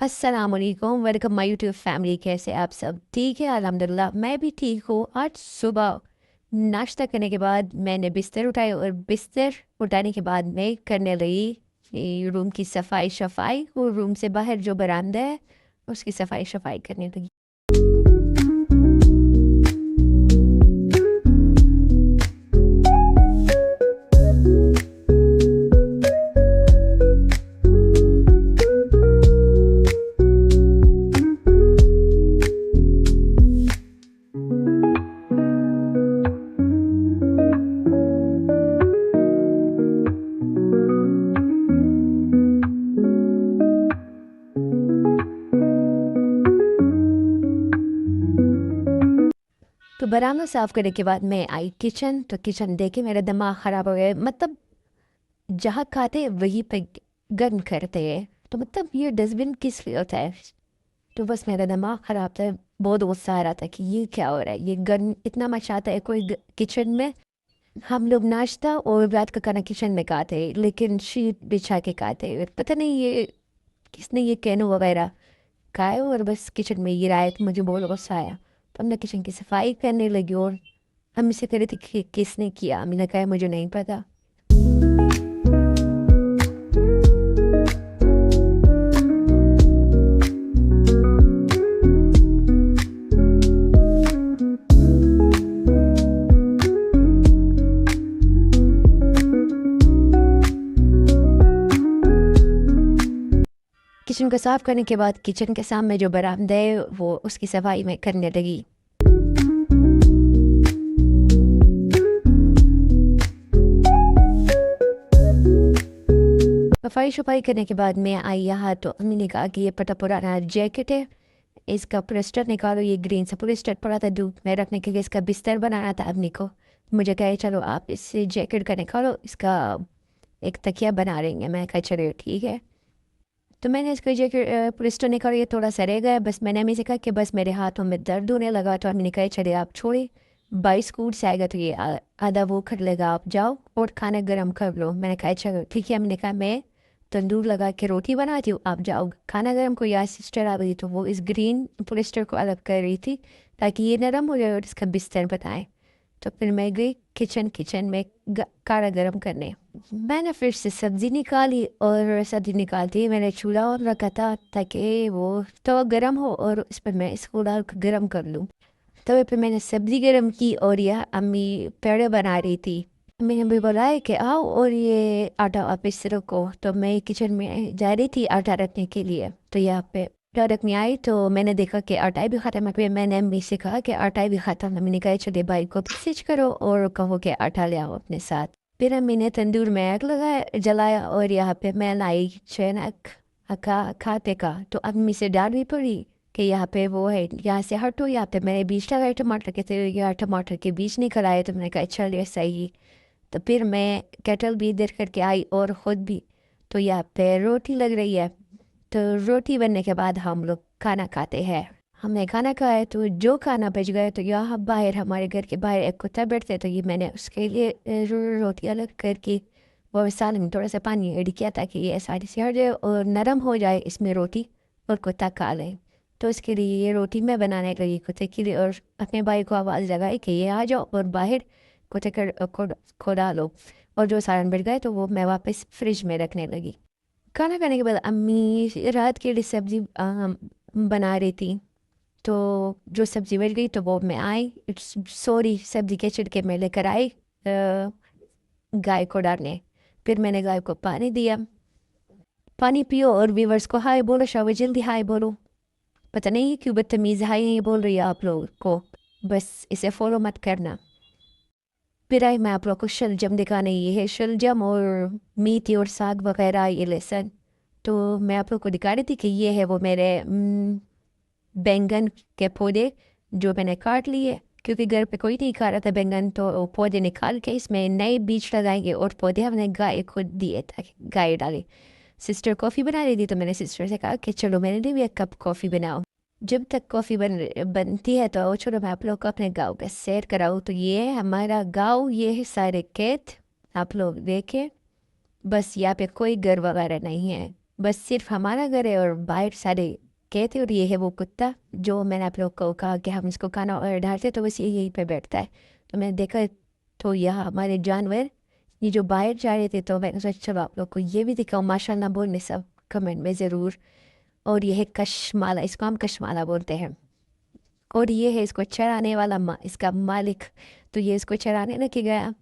अस्सलामुअलैकुम, welcome my YouTube family. कैसे आप सब? ठीक है, अल्हम्दुलिल्लाह मैं भी ठीक हूँ। आज सुबह नाश्ता करने के बाद मैंने बिस्तर उठाया और बिस्तर उठाने के बाद मैं करने लगी रूम की सफाई शफाई और रूम से बाहर जो बरामदा है उसकी सफाई शफाई करने लगी। तो बरामदा साफ करने के बाद मैं आई किचन। तो किचन देखे मेरा दिमाग ख़राब हो गया। मतलब जहाँ खाते हैं वहीं पे गर्म करते हैं, तो मतलब ये डस्टबिन किस लिए होता है? तो बस मेरा दिमाग ख़राब था। बहुत गुस्सा आ रहा था कि ये क्या हो रहा है, ये गर्म इतना मचाता है कोई किचन में। हम लोग नाश्ता और रात का खाना किचन में खाते हैं, लेकिन शीट बिछा के खाते हैं। पता नहीं ये किसने ये कैनो वगैरह खाए और बस किचन में ये आया, तो मुझे बहुत गुस्सा आया। तो हमने किचन की सफाई करने लगी और हम इसे कह रहे थे कि किसने किया। मैंने कहा मुझे नहीं पता। किचन को साफ करने के बाद किचन के सामने जो बरामदा है वो उसकी सफाई में करने लगी। सफाई शफाई करने के बाद मैं आई यहाँ, तो अम्मी ने कहा कि ये पता पुराना जैकेट है, इसका पोलिस्टर निकालो। ये ग्रीन सा पोलिस्टर पड़ा था धूप में रखने के लिए, इसका बिस्तर बनाना था अम्मी को। मुझे कहे चलो आप इससे जैकेट का निकालो, इसका एक तकिया बना लेंगे। मैं कहा चलो ठीक है। तो मैंने इसका जैकेट पोलिस्टर निकाला, ये थोड़ा सा रह गया। बस मैंने अम्मी से कहा कि बस मेरे हाथों में दर्द होने लगा। तो अम्मी ने कहा चले आप छोड़े, 22 कूट से आएगा तो ये आधा वो कर लेगा, आप जाओ और खाना गर्म कर लो। मैंने कहा चलो ठीक है। हमने कहा मैं तंदूर लगा के रोटी बनाती हूँ, आप जाओ खाना गर्म को। या सिस्टर आ गई तो वो इस ग्रीन पोलिस्टर को अलग कर रही थी ताकि ये नरम हो जाए और इसका बिस्तर बनाए। तो फिर मैं गई किचन में काढ़ा गर्म करने। मैंने फिर से सब्ज़ी निकाली और सब्ज़ी निकालती ही मैंने चूल्हा ऑन रखा था ताकि वो तवा गर्म हो और उस पर मैं इसको डाल कर गर्म कर लूँ। तवे पे मैंने सब्ज़ी गर्म की और यह अम्मी पेड़े बना रही थी। मैंने भी बोला है कि आओ और ये आटा वापस रखो। तो मैं किचन में जा रही थी आटा रखने के लिए, तो यहाँ पे आटा रखने आई तो मैंने देखा कि आटा भी ख़त्म है। फिर मैंने अम्मी से कहा कि आटा भी ख़त्म है। मैंने कहा चलिए भाई को मैसेज करो और कहो कि आटा ले आओ अपने साथ। फिर अम्मी ने तंदूर में आग लगाया जलाया और यहाँ पे मैं लाई चैनक खाते का। तो अम्मी से डाल भी पड़ी कि यहाँ पे वो है, यहाँ से हटो। यहाँ पे मैंने बीज लगाए टमाटर के, थे यहाँ टमाटर के बीज निकल आए। तो मैंने कहा चलिए सही। तो फिर मैं केटल भी इधर करके आई और ख़ुद भी। तो यहाँ पे रोटी लग रही है। तो रोटी बनने के बाद हम लोग खाना खाते हैं। हमने खाना खाया तो जो खाना बच गया तो यहाँ बाहर हमारे घर के बाहर एक कुत्ता बैठते, तो ये मैंने उसके लिए रोटी अलग करके वो सालन में थोड़ा सा पानी ऐड किया ताकि ये सारी से हट जाए और नरम हो जाए इसमें रोटी और कुत्ता खा ले। तो इसके लिए ये रोटी मैं बनाने लगी कुत्ते के लिए और अपने भाई को आवाज़ लगाई कि ये आ जाओ और बाहर कुत्ते को डालो। और जो सालन बच गए तो वो मैं वापस फ्रिज में रखने लगी। खाना खाने के बाद अम्मी रात के लिए सब्ज़ी बना रही थी। तो जो सब्ज़ी बच गई तो वो मैं आई सॉरी सब्ज़ी के छिड़के में लेकर आई गाय को डालने। फिर मैंने गाय को पानी दिया। पानी पियो और व्यूवर्स को हाय बोलो, शाबाश जल्दी हाय बोलो। पता नहीं क्यों बदतमीज़ हाय नहीं बोल रही है आप लोगों को, बस इसे फॉलो मत करना। फिर आई मैं आप लोग को शलजम दिखाने। ये है शलजम और मेथी और साग वगैरह, ये लहसुन। तो मैं आप लोग को दिखा रही थी कि ये है वो मेरे बैंगन के पौधे जो मैंने काट लिए, क्योंकि घर पे कोई नहीं खा रहा था बैंगन। तो पौधे निकाल के इसमें नए बीज लगाएंगे और पौधे हमने गाय को दिए ताकि गाय डाले। सिस्टर कॉफ़ी बना रही थी तो मैंने सिस्टर से कहा कि चलो मेरे लिए भी एक कप कॉफ़ी बनाओ। जब तक कॉफ़ी बनती है तो छोड़ो मैं आप लोग को अपने गांव का सैर कराऊँ। तो ये है हमारा गांव, ये है सारे खेत, आप लोग देखें। बस यहाँ पे कोई घर वगैरह नहीं है, बस सिर्फ हमारा घर है और बाहर सारे खेत है। और ये है वो कुत्ता जो मैंने आप लोग को कहा कि हम इसको खाना और डालते तो बस ये यहीं पे बैठता है। तो मैंने देखा तो यहाँ हमारे जानवर ये जो बाहर जा रहे थे तो मैंने सोचा चलो आप लोग को ये भी दिखाऊँ। माशाल्लाह बोलने सब कमेंट में ज़रूर। और ये है कशमाला, इसको हम कशमाला बोलते हैं। और ये है इसको चराने वाला इसका मालिक। तो ये इसको चराने लेके गया।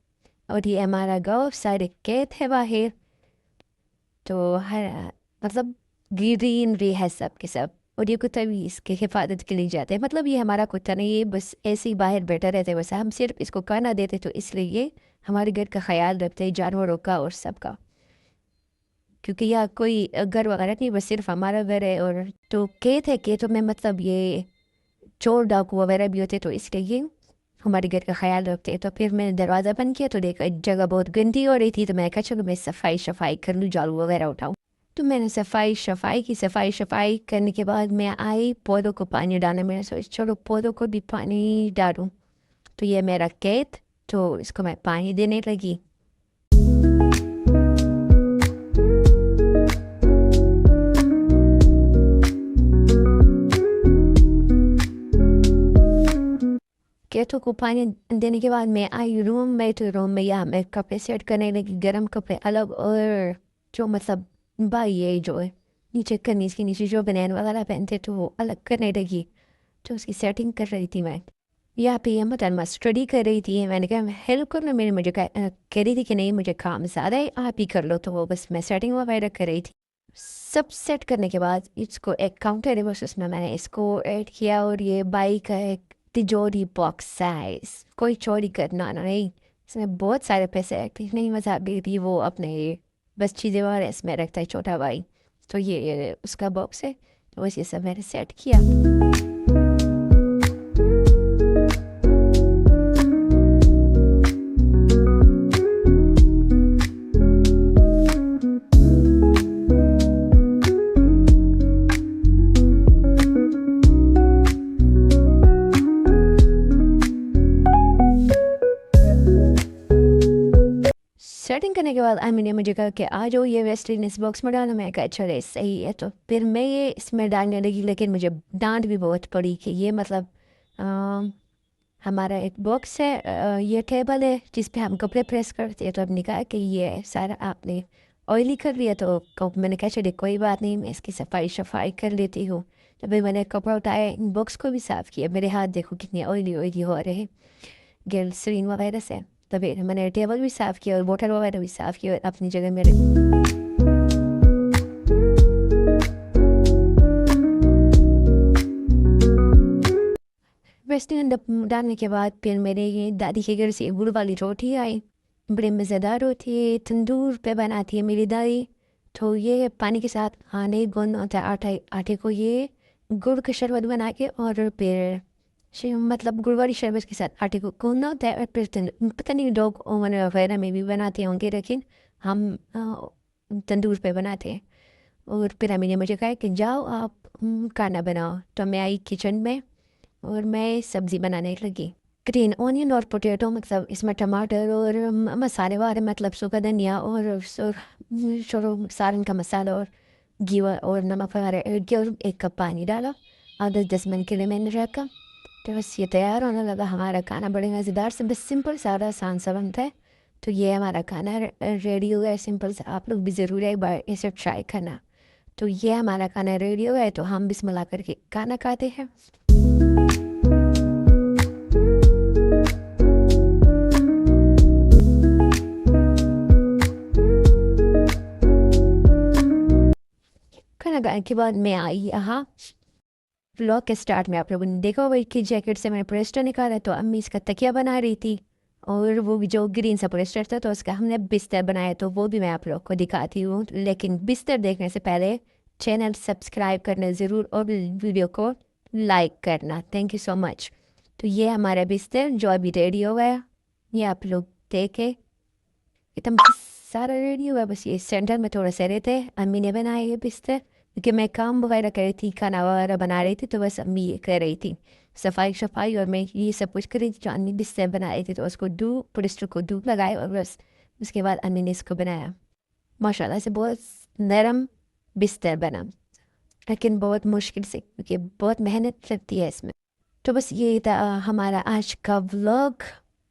और ये हमारा गाँव, सारे खेत है बाहर। तो हर मतलब ग्रीनरी है सब के सब। और ये कुत्ता भी इसके हिफाजत के लिए जाते हैं, मतलब ये हमारा कुत्ता नहीं, ये बस ऐसे ही बाहर बैठा रहता है। वैसे हम सिर्फ इसको खाना देते तो इसलिए ये हमारे घर का ख्याल रखते हैं, जानवरों का और सबका। क्योंकि यहाँ कोई घर वगैरह नहीं, बस सिर्फ हमारा घर है। और तो खेत है, खेतों में मतलब ये चोर डाकू वगैरह भी होते तो इसलिए ये हमारे घर का ख्याल रखते हैं। तो फिर मैंने दरवाज़ा बंद किया तो देखा जगह बहुत गंदी हो रही थी। तो मैं कहा चलो मैं सफाई कर लूँ, झाड़ू वगैरह उठाऊँ। तो मैंने सफाई करने के बाद मैं आई पौधों को पानी डालने। मैंने सोचा चलो पौधों को भी पानी डालूँ। तो ये मेरा खेत, तो इसको मैं पानी देने लगी। खेतों को पानी देने के बाद मैं आई रूम में। तो रूम में यहाँ मैं कपड़े सेट करने लगी, गर्म कपड़े अलग, और जो मतलब भाई ये जो है नीचे कमीज के नीचे जो बनैन वगैरह पहनते तो वो अलग करने लगी। तो उसकी सेटिंग कर रही थी मैं। यहाँ पे ये मतलब स्टडी कर रही थी। मैंने कहा हेल्प कर लो, मेरी मुझे कह रही थी कि नहीं मुझे काम ज़्यादा है आप ही कर लो। तो वो बस मैं सेटिंग वगैरह कर रही थी। सब सेट करने के बाद इसको एक काउंटर है, बस उसमें मैंने इसको ऐड किया। और ये बाइक का एक तिजोरी बॉक्स साइज, कोई चोरी करना नहीं, इसमें बहुत सारे पैसे एक्टिव नहीं मजा भी वो अपने बस चीज़ें वगैरह इसमें रखता है छोटा भाई। तो ये उसका बॉक्स है। तो बस ये सब मैंने सेट किया। सेटिंग करने के बाद आमिर ने मुझे कहा कि आ जाओ ये वेस्टर्न इस बॉक्स में डालो। मैं कहा चले सही है। तो फिर मैं ये इसमें डालने लगी, लेकिन मुझे डांट भी बहुत पड़ी कि ये मतलब हमारा एक बॉक्स है, ये टेबल है जिस पे हम कपड़े प्रेस करते हैं। तो अब कहा कि ये सारा आपने ऑयली कर लिया। तो मैंने कहा चलिए कोई बात नहीं, मैं इसकी सफाई कर लेती हूँ। तो फिर मैंने कपड़ा उठाया, इन बॉक्स को भी साफ़ किया। मेरे हाथ देखो कितने ऑयली हो रहे हैं ग्लिसरीन वगैरह से। तो फिर मैंने टेबल भी साफ़ किया और बोतल वगैरह भी साफ़ किया और अपनी जगह मेरे वेस्टर्न डालने के बाद फिर मेरे ये दादी के घर से गुड़ वाली रोटी आई। बड़े मज़ेदार रोटी है, तंदूर पे बनाती है मेरी दादी। तो ये पानी के साथ खाने गूंद होता है आटे को, ये गुड़ का शरबत बना के और फिर मतलब गुड़ वाली शरबत के साथ आटे को गूंदना होता है। और फिर पता नहीं लोग ओवन वगैरह में भी बनाते होंगे, लेकिन हम तंदूर पे बनाते हैं। और फिर अम्मी ने मुझे कहा कि जाओ आप खाना बनाओ। तो मैं आई किचन में और मैं सब्ज़ी बनाने लगी। ग्रीन ऑनियन और पोटैटो, मतलब इसमें टमाटर और मसाले वाले, मतलब सूखा धनिया और सारन का मसाला और घी और नमक वगैरह ऐड किया और 1 कप पानी डाला और 10 मिनट के लिए मैंने रखा। तो बस ये तैयार होने लगा हमारा खाना। बड़े मज़ेदार से बस सिंपल सारा आसान सा बनता है। तो ये हमारा खाना रेडी हो गया है सिंपल सा। आप लोग भी ज़रूर एक बार इसे ट्राई करना। तो ये हमारा खाना रेडी हो गया है, तो हम बिस्मिल्लाह करके खाना खाते हैं। खाना खाने के बाद मैं आई यहाँ व्लॉग के स्टार्ट में। आप लोगों ने देखा हुआ कि जैकेट से मैंने पोलिस्टर निकाला, तो अम्मी इसका तकिया बना रही थी। और वो जो ग्रीन सा पोलिस्टर था तो उसका हमने बिस्तर बनाया, तो वो भी मैं आप लोग को दिखाती हूँ। लेकिन बिस्तर देखने से पहले चैनल सब्सक्राइब करना ज़रूर और वीडियो को लाइक करना। Thank you so much. तो ये हमारा बिस्तर जो अभी रेडी हो गया, ये आप लोग देखे एकदम सारा रेडी हुआ। बस ये सेंटर में थोड़ा सा रहते, अम्मी ने बनाया ये बिस्तर। क्योंकि मैं काम वगैरह कर रही थी, खाना वगैरह बना रही थी, तो बस अम्मी ये कर रही थी सफाई शफाई, और मैं ये सब कुछ कर रही थी जो अम्मी बिस्तर बना रही थी। तो उसको धूप पुलिस्टर को धूप लगाए और बस उसके बाद अम्मी ने इसको बनाया। माशाल्लाह से बहुत नरम बिस्तर बना, लेकिन बहुत मुश्किल से, क्योंकि बहुत मेहनत लगती है इसमें। तो बस ये था हमारा आज का व्लॉग।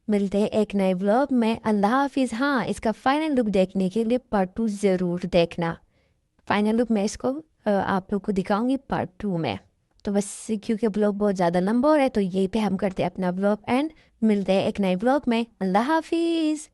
मिलते हैं एक नए व्लॉग में। अल्लाह हाफिज़। हाँ, इसका फाइनल लुक देखने के लिए पार्ट 2 ज़रूर देखना। फाइनल लुक मैं इसको आप लोग को दिखाऊंगी पार्ट 2 में। तो बस क्योंकि ब्लॉग बहुत ज़्यादा लंबा हो रहा है, तो यही पे हम करते हैं अपना ब्लॉग एंड। मिलते हैं एक नए ब्लॉग में। अल्लाह हाफिज़।